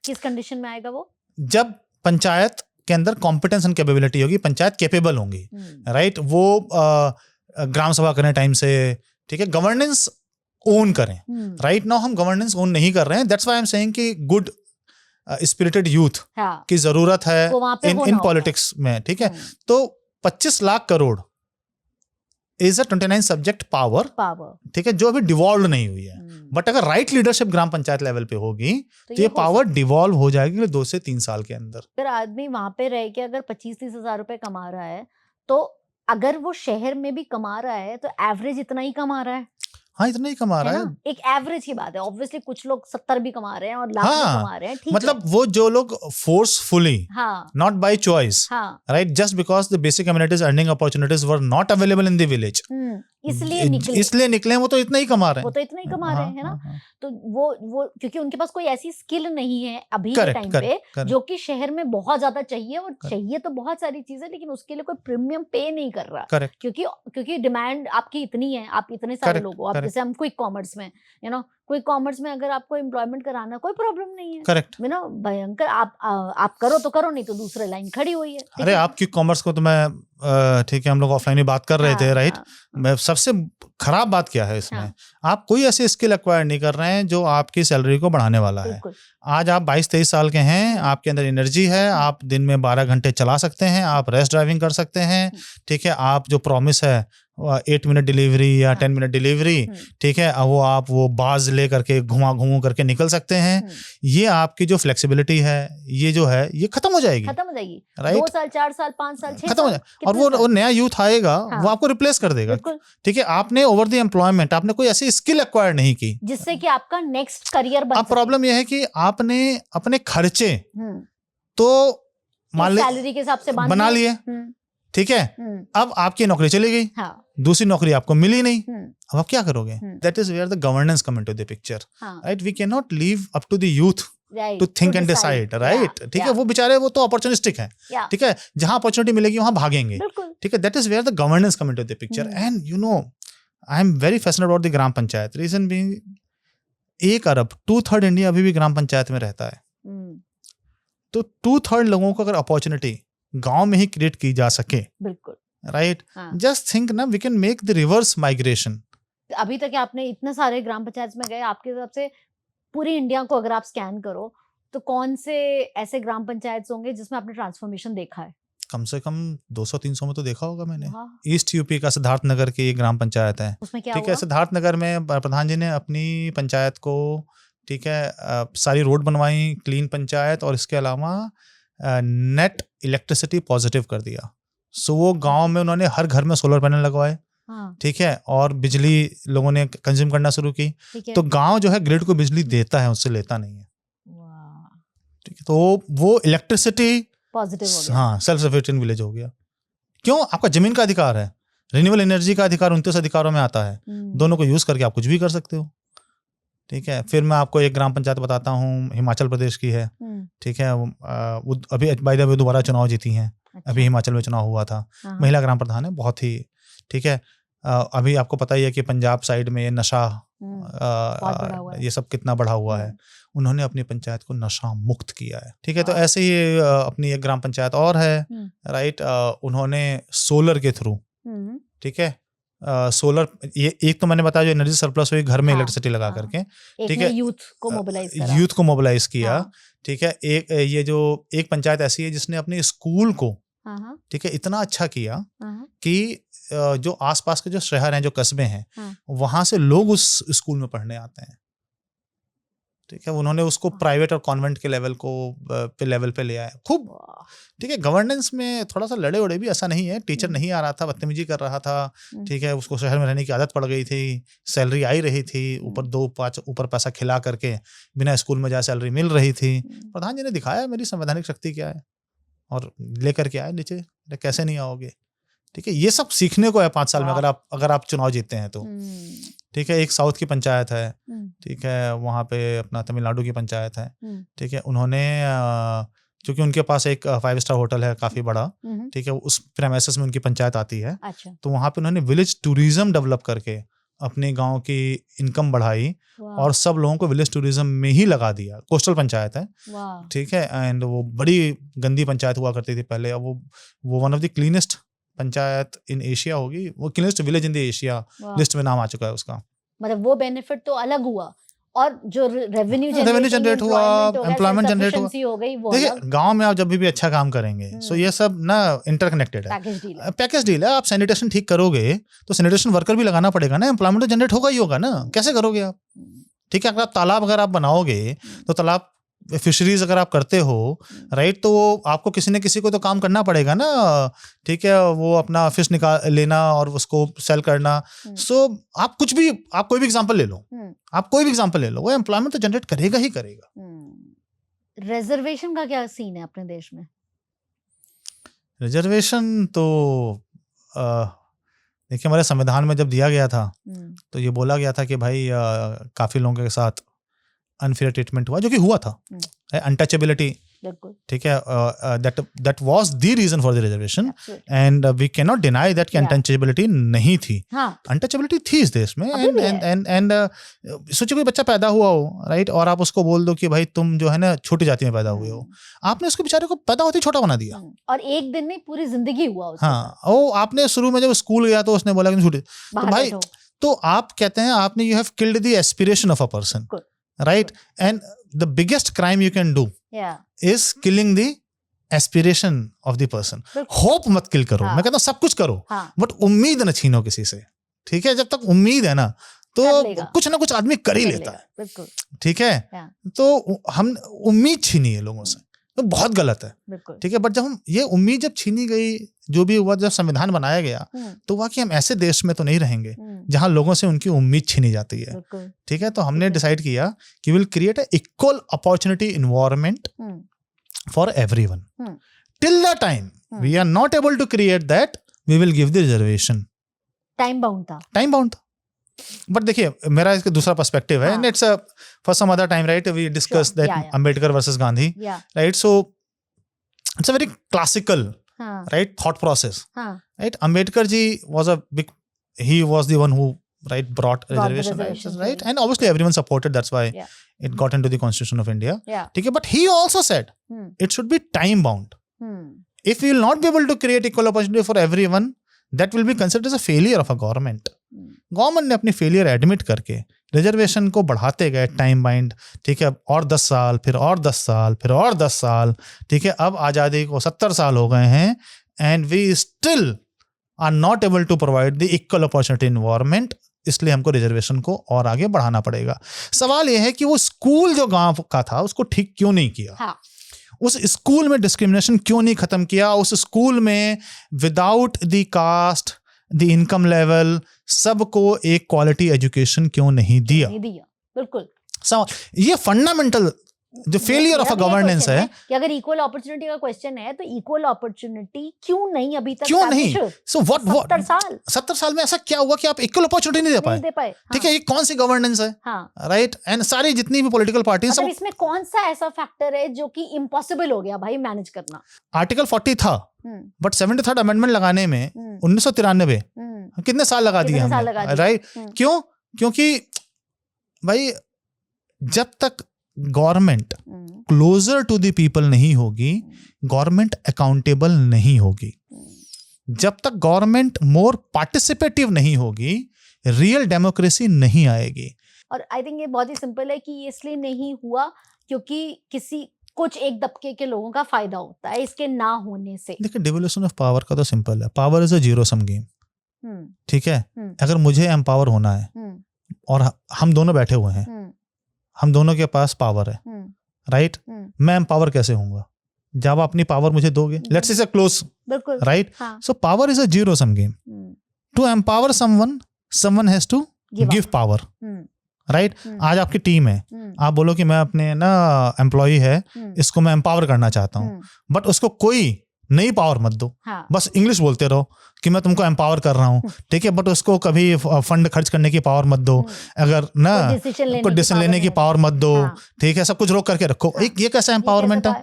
किस कंडीशन में आएगा वो? जब पंचायत के अंदर कॉम्पिटेंस एंड कैपेबिलिटी होगी, पंचायत कैपेबल होंगी, राइट। वो ग्राम सभा करने टाइम से, ठीक है, गवर्नेंस ओन करें। राइट नाउ हम गवर्नेंस ओन नहीं कर रहे हैं, that's why I am saying कि गुड स्पिरिटेड यूथ की जरूरत है इन पॉलिटिक्स में, ठीक है। तो 25 lakh crore is a 29 subject power, ठीक है, जो अभी डिवॉल्व नहीं हुई है। बट अगर राइट लीडरशिप ग्राम पंचायत लेवल पे होगी तो ये पावर डिवॉल्व हो जाएगी 2 से 3 साल के अंदर। अगर आदमी वहां पे रह के अगर 25-30 हजार रुपए कमा रहा है, तो अगर वो शहर में भी कमा रहा है तो एवरेज इतना ही कमा रहा है। हाँ, इतना ही कमा रहा है। एक एवरेज की बात है। ऑब्वियसली कुछ लोग 70 भी कमा रहे हैं और लाख भी कमा रहे हैं, ठीक मतलब वो जो लोग forcefully, not by choice, right, just because the basic communities earning opportunities were not available in the village, इसलिए निकले, वो तो इतना ही कमा रहे हैं, है ना। तो वो क्योंकि उनके पास कोई ऐसी स्किल नहीं है अभी के टाइम पे जो कि शहर में बहुत ज्यादा चाहिए, और चाहिए तो बहुत सारी चीजें, लेकिन उसके लिए कोई प्रीमियम पे नहीं कर रहा, क्योंकि डिमांड आपकी इतनी है, आप इतने सारे लोग हो। आप जैसे हम क्विक कॉमर्स में, क्विक कॉमर्स में अगर आपको एम्प्लॉयमेंट कराना कोई प्रॉब्लम नहीं है, करेक्ट, भयंकर, आप करो तो करो, नहीं तो दूसरे लाइन खड़ी हुई है। अरे आप क्विक कॉमर्स को तो मैं ठीक है, हम लोग ऑफलाइन ही बात कर रहे थे, राइट। मैं सबसे खराब बात क्या है इसमें, आप कोई ऐसी स्किल एक्वायर नहीं कर रहे हैं जो आपकी सैलरी को बढ़ाने वाला है। आज आप 22-23 साल के हैं, आपके अंदर एनर्जी है, आप दिन में 12 घंटे चला सकते हैं, आप रेस्ट ड्राइविंग कर सकते हैं, ठीक है, आप जो प्रॉमिस है 8 मिनट डिलीवरी या 10 मिनट डिलीवरी, ठीक है, वो बाज ले करके घुमा करके निकल सकते हैं। ये आपकी जो फ्लेक्सिबिलिटी है, ये जो है, ये खत्म हो जाएगी, राइट। 2 साल 4 साल 5 साल 6 खत्म हो जाएगा, और वो नया यूथ आएगा, वो आपको रिप्लेस कर देगा, ठीक है। आपने ओवर द एम्प्लॉयमेंट आपने कोई ऐसी स्किल एक्वायर नहीं की जिससे कि आपका नेक्स्ट करियर बन। अब प्रॉब्लम यह है कि आपने अपने खर्चे तो मान सैलरी के हिसाब से बना लिए, ठीक है। अब आपकी नौकरी चली गई, दूसरी नौकरी आपको मिली नहीं, अब आप क्या करोगे? That is where the governance come into the picture, right. We can not leave up to the youth to think and decide, right, ठीक है। वो बेचारे वो तो अपॉर्चुनिस्टिक है, ठीक है, जहां अपॉर्चुनिटी मिलेगी वहां भागेंगे, ठीक है। That is where the governance come into the picture. And I am very fascinated about the gram panchayat, reason being 1 अरब 2/3 इंडिया अभी भी ग्राम पंचायत में रहता है, तो 2/3 लोगों को अगर अपॉर्चुनिटी गांव में ही क्रिएट की जा सके, बिल्कुल, राइट, जस्ट थिंक ना, we can make the reverse migration. अभी तक आपने इतने सारे ग्राम पंचायत में गए, आपके हिसाब से पूरी इंडिया को अगर आप स्कैन करो तो कौन से ऐसे ग्राम पंचायत होंगे जिसमें आपने ट्रांसफॉर्मेशन देखा है? कम से कम 200-300 में तो देखा होगा मैंने। ईस्ट यूपी का सिद्धार्थ नगर की एक ग्राम पंचायत है, उसमें क्या ठीक है। सिद्धार्थ नगर में प्रधान जी ने अपनी पंचायत को, ठीक है, सारी रोड बनवाई, क्लीन पंचायत, और इसके अलावा नेट इलेक्ट्रिसिटी पॉजिटिव कर दिया। सो वो गांव में उन्होंने हर घर में सोलर पैनल लगवाए, ठीक है, और बिजली लोगों ने कंज्यूम करना शुरू की। तो गांव जो है ग्रिड को बिजली देता है, उससे लेता नहीं है, ठीक है। तो वो इलेक्ट्रिसिटी पॉजिटिव हो गया, हाँ, सेल्फ सफिशिएंट विलेज हो गया। क्यों? आपका जमीन का अधिकार है, रिन्यूएबल एनर्जी का अधिकार 29 अधिकारों में आता है, दोनों को यूज करके आप कुछ भी कर सकते हो, ठीक है। फिर मैं आपको एक ग्राम पंचायत बताता हूँ, हिमाचल प्रदेश की है, ठीक है। अभी बाय द वे दोबारा चुनाव जीती हैं, अभी हिमाचल में चुनाव हुआ था, महिला ग्राम प्रधान है, बहुत ही, ठीक है। अभी आपको पता ही है कि पंजाब साइड में ये नशा ये सब कितना बढ़ा हुआ है, उन्होंने अपनी पंचायत को नशा मुक्त किया है, ठीक है। तो ऐसे ही अपनी एक ग्राम पंचायत और है, राइट, उन्होंने सोलर के थ्रू, ठीक है, सोलर, ये एक तो मैंने बताया जो एनर्जी सरप्लस हुई घर में इलेक्ट्रिसिटी लगा करके, ठीक है, यूथ को मोबिलाइज किया, ठीक है। एक ये जो एक पंचायत ऐसी है जिसने अपने स्कूल को, ठीक है, इतना अच्छा किया कि जो आसपास के जो शहर हैं, जो कस्बे हैं, वहां से लोग उस स्कूल में पढ़ने आते हैं, ठीक है। उन्होंने उसको प्राइवेट और कॉन्वेंट के लेवल पे ले आया, खूब, ठीक है। गवर्नेंस में थोड़ा सा लड़े उड़े भी, ऐसा नहीं है, टीचर नहीं आ रहा था, बदतमीजी कर रहा था, ठीक है, उसको शहर में रहने की आदत पड़ गई थी, सैलरी आई रही थी, ऊपर पैसा खिला करके बिना स्कूल में जाए सैलरी मिल रही थी। प्रधान जी ने दिखाया मेरी संवैधानिक शक्ति क्या है, और लेकर के आए नीचे, कैसे नहीं आओगे, ठीक है। ये सब सीखने को है 5 साल में, अगर आप चुनाव जीतते हैं तो, ठीक है। एक साउथ की पंचायत है, ठीक है, वहाँ पे अपना तमिलनाडु की पंचायत है, ठीक है। उन्होंने क्योंकि उनके पास एक 5 स्टार होटल है काफी बड़ा, ठीक है, उस प्रेमाइसेस में उनकी पंचायत आती है, तो वहाँ पे उन्होंने विलेज टूरिज्म डेवलप करके अपने गांव की इनकम बढ़ाई, और सब लोगों को विलेज टूरिज्म में ही लगा दिया। कोस्टल पंचायत है, ठीक है, एंड वो बड़ी गंदी पंचायत हुआ करती थी पहले, अब वो one of the cleanest panchayat in Asia होगी, वो cleanest village in the Asia list में नाम आ चुका है उसका। मतलब वो बेनिफिट तो अलग हुआ, और जो रेवेन्यू जनरेट हुआ, एम्प्लॉयमेंट जनरेट हुआ, हो गई, वो देखिए गांव में आप जब भी अच्छा काम करेंगे सो ये सब ना इंटरकनेक्टेड है, पैकेज डील है। आप सैनिटेशन ठीक करोगे तो सैनिटेशन वर्कर भी लगाना पड़ेगा ना, एम्प्लॉयमेंट तो जनरेट होगा ही होगा ना, कैसे करोगे आप? ठीक है, अगर आप तालाब अगर आप बनाओगे तो तालाब फिशरीज अगर आप करते हो राइट, तो आपको किसी न किसी को तो काम करना पड़ेगा ना, ठीक है, वो अपना फिश निकाल लेना और उसको सेल करना। सो आप कुछ भी, आप कोई भी एग्जांपल ले लो, आप कोई भी एग्जांपल ले लो, वो एम्प्लॉयमेंट तो जनरेट करेगा ही करेगा। रिजर्वेशन का क्या सीन है अपने देश में? रिजर्वेशन तो देखिए हमारे संविधान में जब दिया गया था तो ये बोला गया था कि भाई काफी लोगों के साथ अनफेयर ट्रीटमेंट हुआ, जो कि हुआ था, अनटचेबिलिटी, ठीक है, that was the reason for the reservation and we can not deny that कि अनटचेबिलिटी नहीं थी, अनटचेबिलिटी थी इस देश में। एंड सोचिए कोई बच्चा पैदा हुआ हो राइट, और आप उसको बोल दो कि भाई तुम जो है ना छोटी जाति में पैदा हुए हो, आपने उसको बेचारे को पैदा होते ही छोटा बना दिया, और एक दिन नहीं पूरी जिंदगी हुआ उसके। हाँ, वो आपने शुरू में जब स्कूल गया तो उसने बोला कि छोटे, तो भाई तो आप कहते हैं आपने you have killed the aspiration of a person, right? And the biggest crime you can do is killing the aspiration of the person. Hope मत किल करो, मैं कहता हूँ सब कुछ करो, बट उम्मीद न छीनो किसी से, ठीक है? जब तक उम्मीद है ना तो कुछ ना कुछ आदमी कर ही लेता है, ठीक है? तो हम उम्मीद छीनी है लोगों से तो बहुत गलत है, ठीक है? बट जब हम ये उम्मीद जब छीनी गई, जो भी हुआ, जब संविधान बनाया गया तो हुआ कि हम ऐसे देश में तो नहीं रहेंगे जहां लोगों से उनकी उम्मीद छीनी जाती है, ठीक है? तो हमने डिसाइड किया कि will create a equal opportunity environment for everyone. Till the time we are not able to create that, we will give the reservation. Time bound था। बट देखिए मेरा इसका दूसरा पर्सपेक्टिव है, and it's for some other time, right? We discuss that Ambedkar versus Gandhi, right? So it's a very classical right thought process, right? Ambedkar ji was he was the one who brought reservation, right? And obviously everyone supported, that's why it got into the Constitution of India, okay? But he also said it should be time bound. If we will not be able to create equal opportunity for everyone, that will be considered as a failure of a government. Government ने अपनी failure admit करके reservation को बढ़ाते गए, time bind, ठीक है, और 10 साल, फिर और 10 साल, फिर और 10 साल, ठीक है, अब आज़ादी को 70 साल हो गए हैं, and we still are not able to provide the equal opportunity environment. इसलिए हमको रिजर्वेशन को और आगे बढ़ाना पड़ेगा। सवाल यह है कि वो स्कूल जो गांव का था उसको ठीक क्यों नहीं किया, उस स्कूल में डिस्क्रिमिनेशन क्यों नहीं खत्म किया, उस स्कूल में without the caste, the income level, सबको एक क्वालिटी एजुकेशन क्यों नहीं दिया? बिल्कुल सवाल ये फंडामेंटल जो फेलियर ऑफ अ गवर्नेंस है कि अगर इक्वल अपॉर्चुनिटी का क्वेश्चन है तो इक्वल अपॉर्चुनिटी क्यों नहीं अभी तक? क्यों नहीं? सो व्हाट 70 साल में ऐसा क्या हुआ कि आप इक्वल अपॉर्चुनिटी नहीं दे पाए? ठीक है, ये कौन सी गवर्नेंस है, राइट? एंड सारी जितनी भी पॉलिटिकल पार्टी सब, इसमें कौन सा ऐसा फैक्टर है जो कि इम्पॉसिबल हो गया भाई मैनेज करना? आर्टिकल 40 था, बट 73rd अमेंडमेंट लगाने में 1993 कितने साल लगा दिए हमने, राइट? क्यों? क्योंकि भाई जब तक government closer to the people नहीं होगी, गवर्नमेंट अकाउंटेबल नहीं होगी। जब तक गवर्नमेंट मोर पार्टिसिपेटिव नहीं होगी, रियल डेमोक्रेसी नहीं आएगी। और आई थिंक ये बहुत ही सिंपल है कि इसलिए नहीं हुआ क्योंकि कुछ एक दबके के लोगों का फायदा होता है इसके ना होने से। देखिए डिवोल्यूशन ऑफ पावर का तो सिंपल है, power is a zero sum game, ठीक है? अगर मुझे एम्पावर होना है और हम दोनों बैठे हुए हैं, हम दोनों के पास पावर है, राइट? मैं एम्पावर कैसे होऊंगा जब आप अपनी पावर मुझे दोगे? Let's say close, right? So power is a zero sum game. To empower someone has to give power, right? आज आपकी टीम है, आप बोलो कि मैं अपने ना एम्प्लॉय है, इसको मैं एम्पावर करना चाहता हूँ, बट उसको कोई नई पावर मत दो, बस इंग्लिश बोलते रहो कि मैं तुमको एम्पावर कर रहा हूँ, ठीक है, बट उसको कभी फंड खर्च करने की पावर मत दो, अगर ना कोई डिसीजन लेने की पावर मत दो, ठीक है, सब कुछ रोक करके रखो। ये कैसा एम्पावरमेंट है,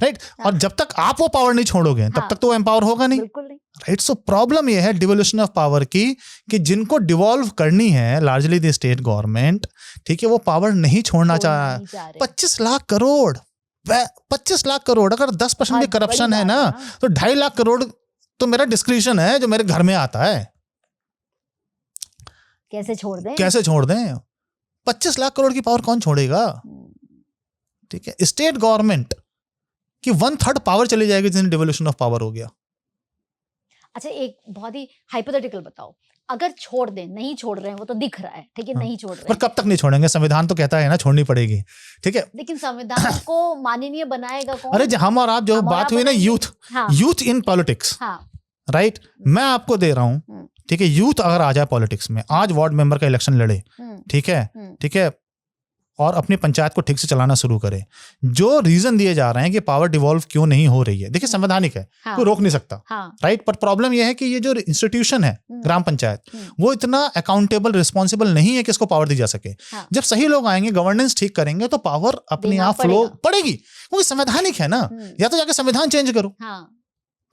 राइट? और जब तक आप वो पावर नहीं छोड़ोगे तब तक तो वो एम्पावर होगा नहीं, राइट? सो प्रॉब्लम ये है डिवोल्यूशन ऑफ पावर की कि जिनको डिवॉल्व करनी है लार्जली द स्टेट गवर्नमेंट, ठीक है, वो पावर नहीं छोड़ना चाह रहा। 25 लाख करोड़, 25 लाख करोड़, अगर 10% भी करप्शन है ना तो 2.5 लाख करोड़ तो मेरा डिस्क्रिशन है जो मेरे घर में आता है, कैसे छोड़ दें? 25 लाख करोड़ की पावर कौन छोड़ेगा? ठीक है, स्टेट गवर्नमेंट की 1/3 पावर चली जाएगी जिसमें डिवोल्यूशन ऑफ पावर हो गया। अच्छा, एक बहुत ही हाइपोथेटिकल बताओ, अगर छोड़ दें, नहीं छोड़ रहे हैं, वो तो दिख रहा है, ठीक है, नहीं छोड़ रहे पर कब तक नहीं छोड़ेंगे? संविधान तो कहता है ना छोड़नी पड़ेगी, ठीक है। लेकिन संविधान को माननीय बनाएगा कौन? अरे हम और आप जो बात हुई ना youth, youth in politics, right, मैं आपको दे रहा हूँ, ठीक है, यूथ अगर आ जाए पॉलिटिक्स में, आज वार्ड मेंबर का इलेक्शन लड़े, ठीक है, ठीक है, और अपनी पंचायत को ठीक से चलाना शुरू करे। जो रीजन दिए जा रहे हैं कि पावर डिवॉल्व क्यों नहीं हो रही है, देखिए संवैधानिक है, कोई रोक नहीं सकता, राइट, पर प्रॉब्लम यह है कि ये जो इंस्टीट्यूशन है ग्राम पंचायत, वो इतना अकाउंटेबल, रिस्पॉन्सिबल नहीं है कि इसको पावर दी जा सके। जब सही लोग आएंगे, गवर्नेंस ठीक करेंगे, तो पावर अपने आप फ्लो पड़ेगी, क्योंकि संवैधानिक है ना। या तो जाके संविधान चेंज करो,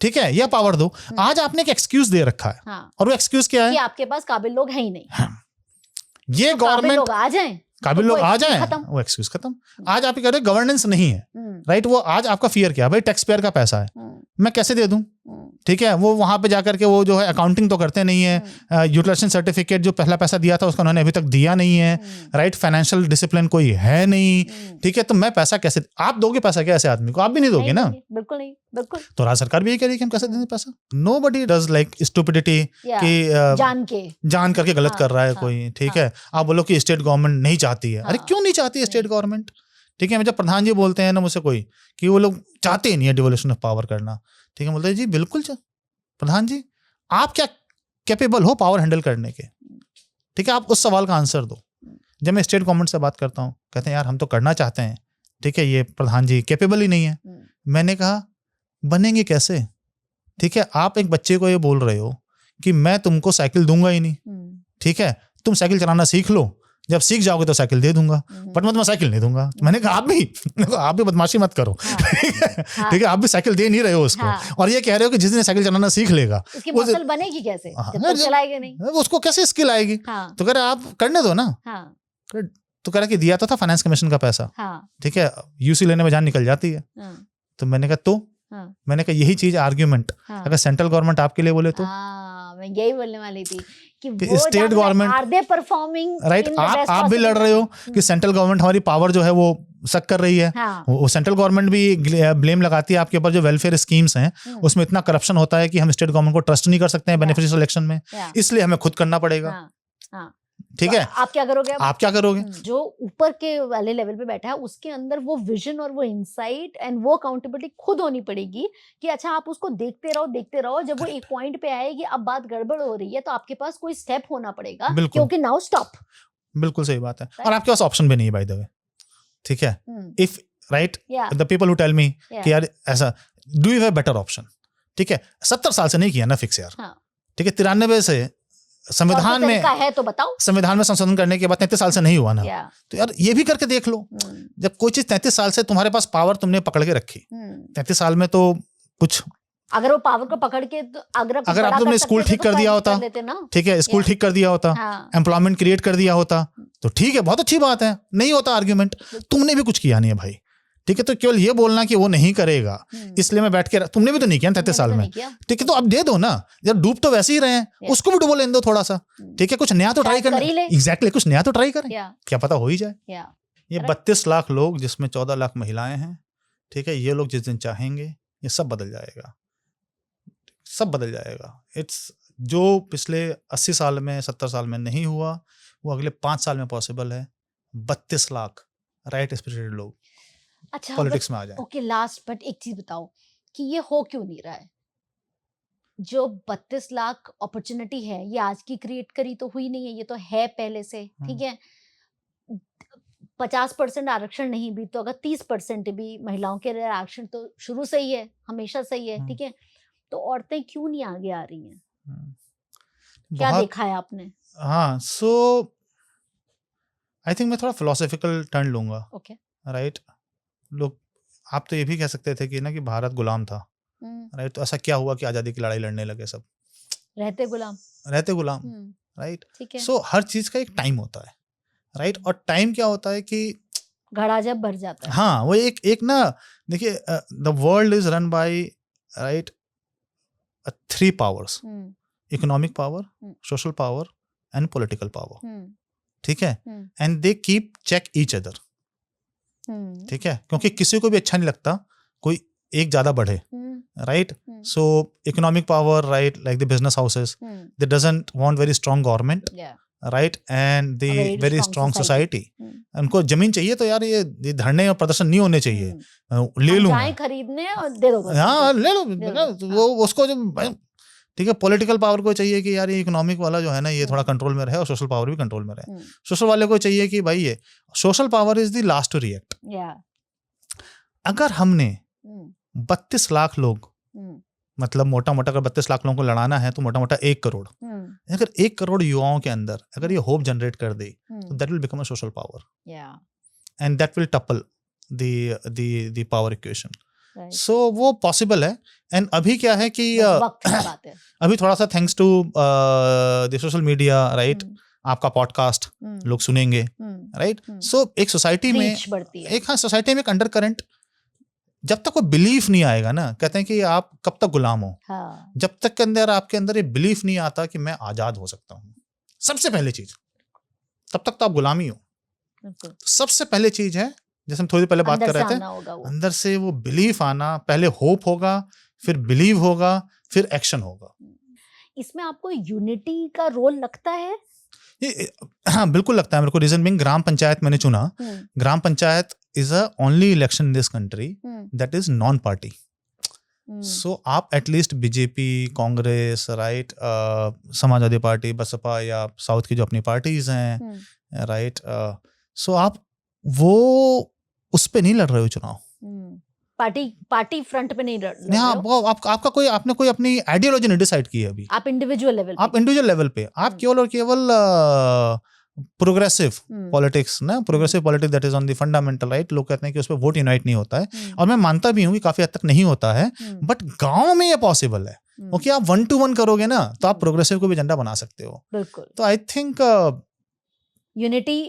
ठीक है, या पावर दो। आज आपने एक एक्सक्यूज दे रखा है, और वो एक्सक्यूज क्या है कि आपके पास काबिल लोग हैं ही नहीं। ये गवर्नमेंट आ जाए, काबिल लोग आ जाएं, वो एक्सक्यूज खत्म। आज आप कह रहे गवर्नेंस नहीं है, राइट, वो आज आपका फियर क्या भाई, टैक्स पेयर का पैसा है, मैं कैसे दे दूं, ठीक है। वो वहां पे जाकर के वो जो है अकाउंटिंग तो करते नहीं है, यूटिलाइजेशन सर्टिफिकेट जो पहला पैसा दिया था उसका उन्होंने अभी तक दिया नहीं है, राइट, फाइनेंशियल डिसिप्लिन कोई है नहीं, ठीक है। तो मैं पैसा कैसे, आप दोगे पैसा क्या ऐसे आदमी को? आप भी नहीं दोगे ना, बिल्कुल नहीं, बिल्कुल। तो राज्य सरकार भी यही कह रही है कि हम कैसे देंगे पैसा। नोबडी डज लाइक स्टुपिडिटी कि जान करके गलत कर रहा है कोई, ठीक है। आप बोलो कि स्टेट गवर्नमेंट नहीं चाहती है, अरे क्यों नहीं चाहती है स्टेट गवर्नमेंट, ठीक है। जब प्रधान जी बोलते हैं ना मुझसे कोई कि वो लोग चाहते ही नहीं है डिवोल्यूशन ऑफ पावर करना, ठीक है, बोलते हैं जी बिल्कुल प्रधान जी आप क्या कैपेबल हो पावर हैंडल करने के, ठीक है, आप उस सवाल का आंसर दो। जब मैं स्टेट गवर्नमेंट से बात करता हूँ, कहते हैं यार हम तो करना चाहते हैं, ठीक है, ये प्रधान जी कैपेबल ही नहीं है। मैंने कहा बनेंगे कैसे, ठीक है। आप एक बच्चे को ये बोल रहे हो कि मैं तुमको साइकिल दूंगा ही नहीं, ठीक है, तुम साइकिल चलाना सीख लो, जब सीख जाओगे तो साइकिल दे दूंगा, बट मैं तुम्हें साइकिल नहीं दूंगा। मैंने कहा आप भी बदमाशी मत करो, ठीक है, आप भी साइकिल दे नहीं रहे हो उसको, और ये कह रह रहे हो कि जिस दिन साइकिल चलाना सीख लेगा उसकी मसल बनेगी कैसे, जब तक चलाएगा नहीं, उसको कैसे स्किल आएगी। तो कह रहे आप करने दो ना, तो कह रहा कि दिया तो था फाइनेंस कमीशन का पैसा, ठीक है, यूसी लेने में जान निकल जाती है। तो मैंने कहा मैंने कहा यही चीज आर्ग्यूमेंट अगर सेंट्रल गवर्नमेंट आपके लिए बोले तो, मैं यही बोलने वाली थी कि वो state government are they performing, right, आप भी लड़ रहे हो कि सेंट्रल गवर्नमेंट हमारी पावर जो है वो सक कर रही है। वो सेंट्रल गवर्नमेंट भी ब्लेम लगाती है आपके ऊपर, जो वेलफेयर स्कीम्स हैं उसमें इतना करप्शन होता है कि हम स्टेट गवर्नमेंट को ट्रस्ट नहीं कर सकते हैं बेनिफिशियल सिलेक्शन में, इसलिए हमें खुद करना पड़ेगा, ठीक है। आप क्या करोगे? आप क्या करोगे? जो ऊपर के वाले लेवल पे बैठा है उसके अंदर वो विजन और वो इंसाइट एंड वो अकाउंटेबिलिटी खुद होनी पड़ेगी कि अच्छा आप उसको देखते रहो, जब वो एक पॉइंट पे आए कि अब बात गड़बड़ हो रही है तो आपके पास कोई स्टेप होना पड़ेगा, क्योंकि नाउ स्टॉप। बिल्कुल सही बात है, और आपके पास ऑप्शन भी नहीं है बाय द वे, ठीक है। If right the people who tell me कि यार ऐसा, do you have better option, ठीक है। 70 साल से नहीं किया ना फिक्स यार, ठीक है, 93 से संविधान में है तो बताओ, संविधान में संशोधन करने के बाद 33 साल से नहीं हुआ ना, तो यार ये भी करके देख लो। जब कोई चीज 33 साल से तुम्हारे पास पावर तुमने पकड़ के रखी, 33 साल में तो कुछ, अगर वो पावर को पकड़ के तो अगर आप तुमने स्कूल ठीक कर दिया होता, ठीक है, स्कूल ठीक कर दिया होता, एम्प्लॉयमेंट क्रिएट कर दिया होता, तो ठीक है, बहुत अच्छी बात है, नहीं होता आर्ग्यूमेंट। तुमने भी कुछ किया नहीं है भाई, ठीक है। तो केवल ये बोलना कि वो नहीं करेगा इसलिए मैं बैठ के, तुमने भी तो नहीं किया 33 साल में, ठीक है, तो अब दे दो ना, जब डूब तो वैसे ही रहे हैं, उसको भी डुबो लेने दो थोड़ा सा, ठीक है, कुछ नया तो ट्राई करना, एग्जैक्टली, कुछ नया तो ट्राई करें, क्या पता हो ही जाए। ये 32 लाख लोग जिसमें 14 लाख महिलाएं हैं, ठीक है, ये लोग जिस दिन चाहेंगे ये सब बदल जाएगा, सब बदल जाएगा। इट्स जो पिछले 80 साल में 70 साल में नहीं हुआ वो अगले 5 साल में पॉसिबल है। 32 लाख राइट स्पिरिटेड लोग अच्छा पॉलिटिक्स में आ जाए। ओके, लास्ट बट एक चीज बताओ कि ये हो क्यों नहीं रहा है? जो 32 लाख अपॉर्चुनिटी है ये आज की क्रिएट करी तो हुई नहीं है, ये तो है पहले से, ठीक है। 50% आरक्षण नहीं भी तो अगर 30% भी महिलाओं के लिए आरक्षण तो शुरू से ही है, हमेशा सही है, ठीक है। तो औरतें क्यों नहीं आगे आ रही हैं? क्या देखा है आपने? हाँ, सो आई थिंक मैं थोड़ा फिलोसॉफिकल टर्न लूंगा, ओके, राइट। लोग, आप तो ये भी कह सकते थे कि ना कि भारत गुलाम था, राइट, तो ऐसा क्या हुआ कि आजादी की लड़ाई लड़ने लगे सब? रहते गुलाम, राइट। सो हर चीज का एक टाइम होता है, राइट, और टाइम क्या होता है कि घड़ा जब भर जाता है, हाँ, वो एक ना, देखिए the world is run by, right, 3 powers, economic power, social power and political power, ठीक है, and they keep check each other, ठीक है, क्योंकि किसी को भी अच्छा नहीं लगता कोई एक ज्यादा बढ़े, right? So economic power, right, like the business houses, they doesn't want very strong government, right, and the very strong society. उनको जमीन चाहिए तो यार ये धरने और प्रदर्शन नहीं होने चाहिए, ले लूं खरीदने और दे दो, हाँ ले लो वो उसको जो, ठीक है, पॉलिटिकल पावर को चाहिए कि यार ये इकोनॉमिक वाला जो है ना ये थोड़ा कंट्रोल में रहे और सोशल पावर भी कंट्रोल में रहे। सोशल वाले को चाहिए कि भाई ये social power is the last to react. अगर हमने 32 लाख लोग, मतलब मोटा मोटा अगर 32 लाख लोगों को लड़ाना है तो मोटा मोटा 1 करोड़, अगर 1 करोड़ युवाओं के अंदर अगर ये होप जनरेट कर दे तो that will become a social power and that will topple the power equation. So वो पॉसिबल है। एंड अभी क्या है कि अभी थोड़ा सा thanks to the social media, right, आपका पॉडकास्ट लोग सुनेंगे, राइट, सो एक सोसाइटी में एक, हाँ, सोसाइटी में एक अंडर करंट, जब तक वो बिलीफ नहीं आएगा ना, कहते हैं कि आप कब तक गुलाम हो, जब तक के अंदर आपके अंदर ये बिलीफ नहीं आता कि मैं आजाद हो सकता हूँ, सबसे पहली चीज, तब तक तो आप गुलामी हो। सबसे पहले चीज है, जैसे हम थोड़ी देर पहले बात कर रहे थे, अंदर से वो बिलीफ आना, पहले होप होगा, फिर बिलीव होगा, फिर एक्शन होगा। इसमें आपको यूनिटी का रोल लगता है? हाँ बिल्कुल लगता है मेरे को। रीजन बीइंग, ग्राम पंचायत मैंने चुना, gram panchayat is a only election in this country that is non party. So आप at least BJP, Congress, right, Samajwadi Party, Baspa या साउथ की जो अपनी पार्टीज हैं, राइट, सो आप वो उस पे नहीं लड़ रहे हो चुनाव, पार्टी फ्रंट पे नहीं लड़ रहे हो। वो आपका कोई, आपने कोई अपनी आइडियोलॉजी नहीं डिसाइड की है अभी, आप इंडिविजुअल लेवल पे आप केवल और केवल प्रोग्रेसिव पॉलिटिक्स ना, progressive politics that is on the fundamental, right. लोग कहते हैं कि उस पर वोट यूनाइट नहीं होता है, और मैं मानता भी हूँ कि काफी हद तक नहीं होता है, बट गांव में ये पॉसिबल है, क्योंकि आप 1 to 1 करोगे ना तो आप प्रोग्रेसिव को भी एजेंडा बना सकते हो। तो आई थिंक यूनिटी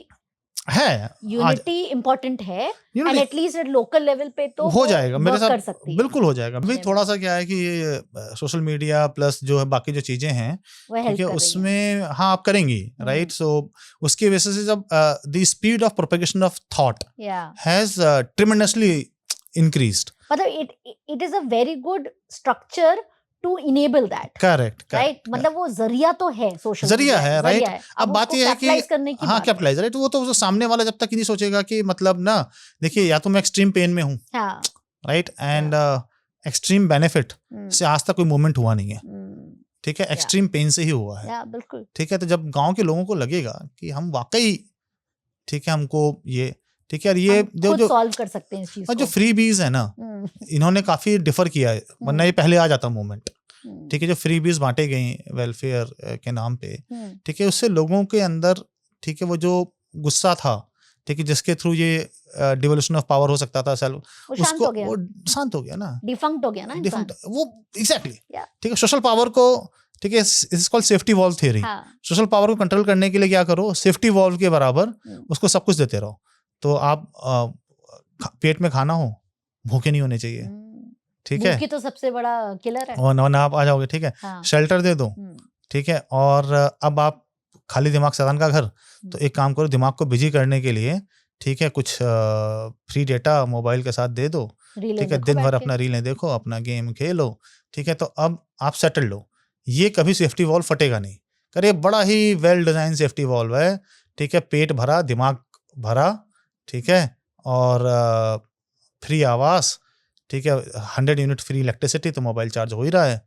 है, यूनिटी इम्पोर्टेंट है, and at least at local level पे तो हो जाएगा मेरे साथ, बिल्कुल हो जाएगा। अभी थोड़ा सा क्या है कि ये सोशल मीडिया प्लस जो है बाकी जो चीजें हैं, ठीक है, उसमें हाँ आप करेंगी, राइट। सो उसकी वजह से जब the speed of propagation of thought has tremendously increased, मतलब it is a very good structure to enable that, correct, right, मतलब वो जरिया तो है, सोशल जरिया है, राइट। अब बात ये है कि हाँ कैपिटलाइज, राइट, वो तो सामने वाला जब तक ही नहीं सोचेगा कि मतलब ना, देखिए या तो मैं एक्सट्रीम पेन में हूँ, राइट, एंड एक्सट्रीम बेनिफिट से आज तक कोई मूवमेंट हुआ नहीं है, ठीक है, एक्सट्रीम पेन से ही हुआ है, बिल्कुल, ठीक है। तो जब गांव के लोगों को लगेगा कि हम वाकई, ठीक है, हमको ये, ठीक है, ये जो सॉल्व कर सकते हैं इस चीज को, जो फ्री बीज है ना, इन्होंने काफी डिफर किया है, वरना ये पहले आ जाता मूवमेंट, ठीक है। जो फ्री बीज बांटे गए वेलफेयर के नाम पे, ठीक है, उससे लोगों के अंदर, ठीक है, वो जो गुस्सा था, ठीक है, जिसके थ्रू ये डिवोल्यूशन ऑफ पावर हो सकता था, उसको वो शांत हो गया ना, डिफंक्ट हो गया ना, डिफंक्ट, वो एग्जैक्टली, ठीक है। सोशल पावर को, ठीक है, is called safety valve theory. Social power को कंट्रोल करने के लिए क्या करो, सेफ्टी वॉल्व के बराबर उसको सब कुछ देते रहो, तो आप पेट में खाना हो, भूखे नहीं होने चाहिए, ठीक है, भूख तो सबसे बड़ा किलर है, और आप आ जाओगे, ठीक है, शेल्टर दे दो, ठीक है, और अब आप खाली दिमाग सदान का घर, तो एक काम करो, दिमाग को बिजी करने के लिए, ठीक है, कुछ फ्री डेटा मोबाइल के साथ दे दो, ठीक है, दिन भर अपना रीलें देखो, अपना गेम खेलो, ठीक है, तो अब आप सेटल लो, ये कभी सेफ्टी वॉल्व फटेगा नहीं। करे बड़ा ही वेल डिजाइन सेफ्टी वॉल्व है, ठीक है, पेट भरा, दिमाग भरा, ठीक है, और फ्री आवास, ठीक है, 100 यूनिट फ्री इलेक्ट्रिसिटी, तो मोबाइल चार्ज हो ही रहा है,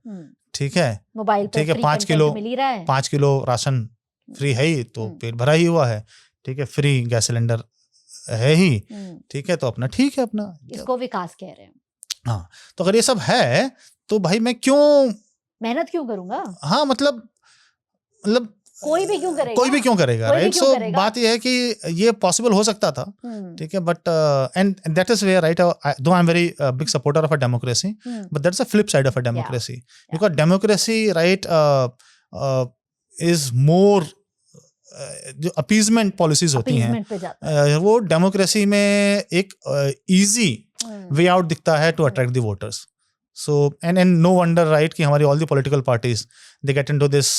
ठीक है, मोबाइल ठीक है, 5 किलो राशन फ्री है ही, तो पेट भरा ही हुआ है, ठीक है, फ्री गैस सिलेंडर है ही, ठीक है, तो अपना ठीक है, अपना इसको विकास कह रहे हैं। हाँ, तो अगर ये सब है तो भाई मैं क्यों मेहनत क्यों करूंगा, हाँ, मतलब कोई भी क्यों करेगा, राइट। सो बात ये है कि ये पॉसिबल हो सकता था, ठीक है, but and that is where, right, though I am very big supporter of a democracy, but that's a flip side of a democracy, because democracy, right, is more, जो अपीजमेंट पॉलिसीज होती हैं, वो democracy में एक easy way out दिखता है to attract the voters. So and no wonder, right, कि हमारी all the political parties they get into this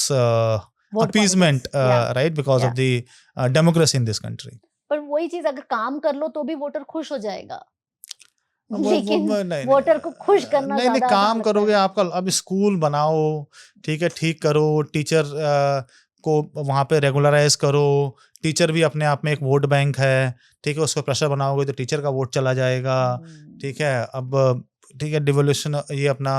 appeasement, Yeah. right, because of the democracy in this country. पर वही चीज अगर काम कर लो तो भी वोटर खुश हो जाएगा, वो लेकिन नहीं, वोटर को खुश करना नहीं ज्यादा काम आसान लगता करोगे है। आपका। अब स्कूल बनाओ, ठीक है, ठीक करो, टीचर को वहाँ पे रेगुलराइज करो। टीचर भी अपने आप में एक वोट बैंक है, ठीक है, उसको प्रेशर बनाओगे तो टीचर का वोट चला जाएगा, ठीक है। अब ठीक है, डिवोल्यूशन ये अपना,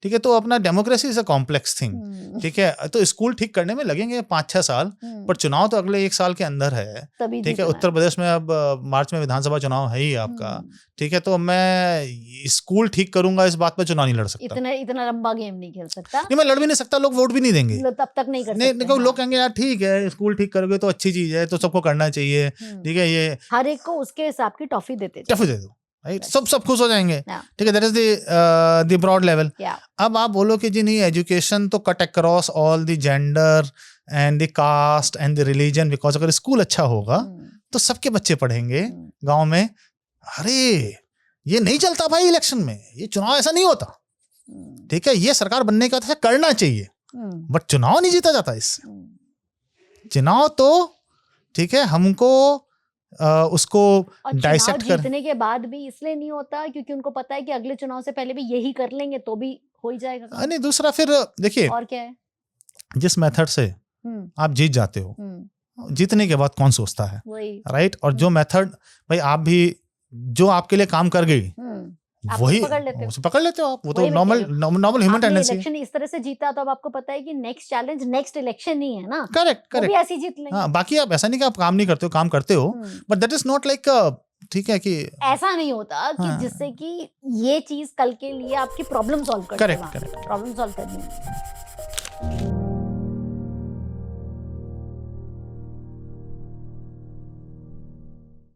ठीक है, तो अपना democracy is a complex thing, ठीक है। तो स्कूल ठीक करने में लगेंगे 5-6 साल, पर चुनाव तो अगले 1 साल के अंदर है, तभी ठीक है। जीतना उत्तर प्रदेश में अब मार्च में विधानसभा चुनाव है ही आपका, ठीक है। तो मैं स्कूल ठीक करूंगा, इस बात पे चुनाव नहीं लड़ सकता। इतना लंबा गेम नहीं खेल सकता, नहीं, मैं लड़ भी नहीं सकता, लोग वोट भी नहीं देंगे, तब तक नहीं कर नहीं, सकते। नहीं, लोग कहेंगे यार ठीक है, स्कूल ठीक करोगे तो अच्छी चीज है, तो सबको करना चाहिए, ठीक है। ये हर एक को उसके हिसाब की टॉफी देते जाओ, टफ दे दो, राइट, सब खुश हो जाएंगे, Yeah. ठीक है। That is the broad level. Yeah. अब आप बोलो कि जी नहीं, एजुकेशन तो cut across all the gender and the caste and the religion, because अगर स्कूल अच्छा होगा तो सबके बच्चे पढ़ेंगे गांव में। अरे ये नहीं चलता भाई इलेक्शन में, ये चुनाव ऐसा नहीं होता, ठीक है। ये सरकार बनने का था, करना चाहिए, बट चुनाव नहीं जीता जाता इससे। चुनाव तो ठीक है, हमको उसको डाइसेक्ट कर, जीतने के बाद भी इसलिए नहीं होता क्योंकि उनको पता है कि अगले चुनाव से पहले भी यही कर लेंगे तो भी हो ही जाएगा काम। नहीं, दूसरा फिर देखिए, और क्या है, जिस मेथड से आप जीत जाते हो, जीतने के बाद कौन सोचता है, राइट। और जो मेथड भाई आप भी जो आपके लिए काम कर गई वही पकड़ लेते हो आप, वो तो नॉर्मल ह्यूमन टेंडेंसी है। इलेक्शन इस तरह से जीता तो अब आपको पता है कि नेक्स्ट चैलेंज नेक्स्ट इलेक्शन ही है ना। करेक्ट भी ऐसी जीत लेंगे। हाँ, बाकी आप ऐसा नहीं कि आप काम नहीं करते हो, काम करते हो, but that is not like, ठीक है, कि ऐसा नहीं होता कि जिससे कि ये चीज कल के लिए आपकी प्रॉब्लम सॉल्व कर, करेक्ट प्रॉब्लम सॉल्व करनी है।